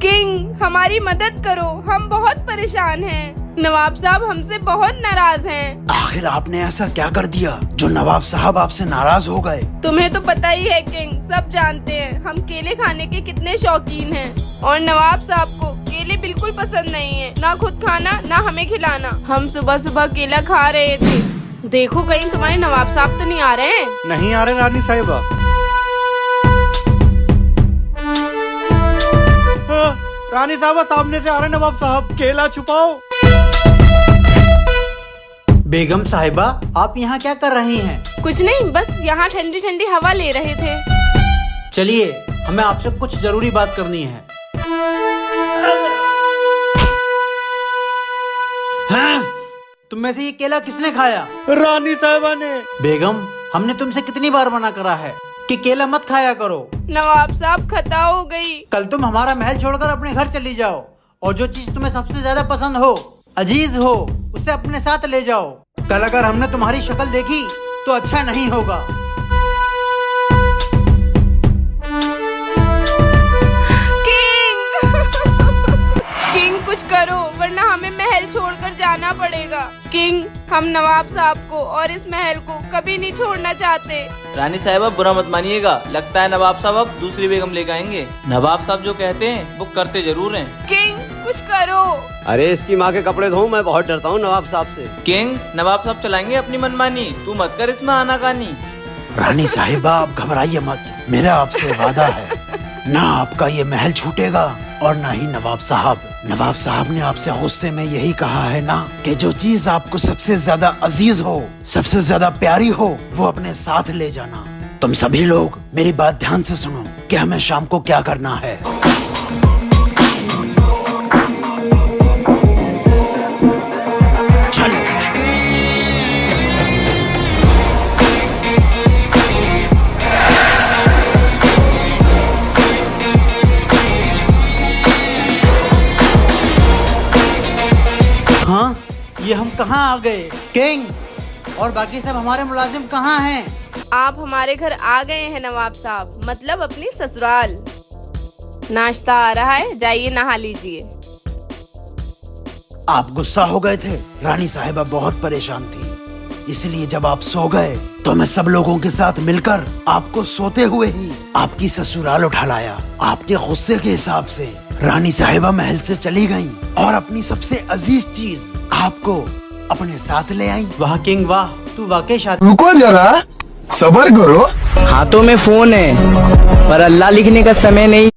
King, हमारी मदद करो, हम बहुत परेशान हैं। नवाब साहब हमसे बहुत नाराज हैं। आखिर आपने ऐसा क्या कर दिया जो नवाब साहब आपसे नाराज हो गए? तुम्हें तो पता ही है किंग, सब जानते हैं हम केले खाने के कितने शौकीन हैं और नवाब साहब को केले बिल्कुल पसंद नहीं है, ना खुद खाना ना हमें खिलाना। हम सुबह सुबह केला खा रहे थे, देखो कहीं तुम्हारे नवाब साहब तो नहीं आ रहे हैं? नहीं आ रहे रानी साहिबा। रानी साहबा सामने से आ रहे नवाब साहब, केला छुपाओ। बेगम साहिबा, आप यहाँ क्या कर रही हैं? कुछ नहीं, बस यहाँ ठंडी ठंडी हवा ले रहे थे। चलिए, हमें आपसे कुछ जरूरी बात करनी है। हाँ? तुम में से ये केला किसने खाया? रानी साहिबा ने। बेगम, हमने तुमसे कितनी बार मना करा है कि केला मत खाया करो। नवाब साहब खता हो गई। कल तुम हमारा महल छोड़कर अपने घर चली जाओ और जो चीज तुम्हें सबसे ज्यादा पसंद हो, अजीज हो, उसे अपने साथ ले जाओ। कल अगर हमने तुम्हारी शक्ल देखी तो अच्छा नहीं होगा। किंग कुछ करो वरना हमें महल छोड़कर जाना पड़ेगा। किंग, हम नवाब साहब को और इस महल को कभी नहीं छोड़ना चाहते। रानी साहिबा बुरा मत मानिएगा, लगता है नवाब साहब अब दूसरी बेगम लेकर आएंगे। नवाब साहब जो कहते हैं वो करते जरूर हैं। किंग कुछ करो। अरे इसकी माँ के कपड़े धो, मैं बहुत डरता हूँ नवाब साहब से। किंग, नवाब साहब चलाएंगे अपनी मनमानी, तू मत कर इसमें आनाकानी। रानी साहिबा आप घबराइए मत, मेरा आपसे वादा है ना आपका ये महल छूटेगा और ना ही नवाब साहब। नवाब साहब ने आपसे गुस्से में यही कहा है ना कि जो चीज आपको सबसे ज्यादा अजीज हो, सबसे ज्यादा प्यारी हो, वो अपने साथ ले जाना। तुम सभी लोग मेरी बात ध्यान से सुनो कि हमें शाम को क्या करना है। चलो। हाँ, ये हम कहाँ आ गए? किंग और बाकी सब हमारे मुलाजिम कहाँ हैं? आप हमारे घर आ गए हैं नवाब साहब, मतलब अपनी ससुराल। नाश्ता आ रहा है, जाइए नहा लीजिए। आप गुस्सा हो गए थे। रानी साहिबा बहुत परेशान थी, इसलिए जब आप सो गए तो मैं सब लोगों के साथ मिलकर आपको सोते हुए ही आपकी ससुराल उठा लाया। आपके गुस्से के हिसाब से रानी साहिबा महल से चली गईं और अपनी सबसे अजीज चीज आपको अपने साथ ले आई। वाह किंग वाह, तू वाकई शादी। रुको जरा, सब्र करो। हाथों में फोन है पर अल्लाह लिखने का समय नहीं।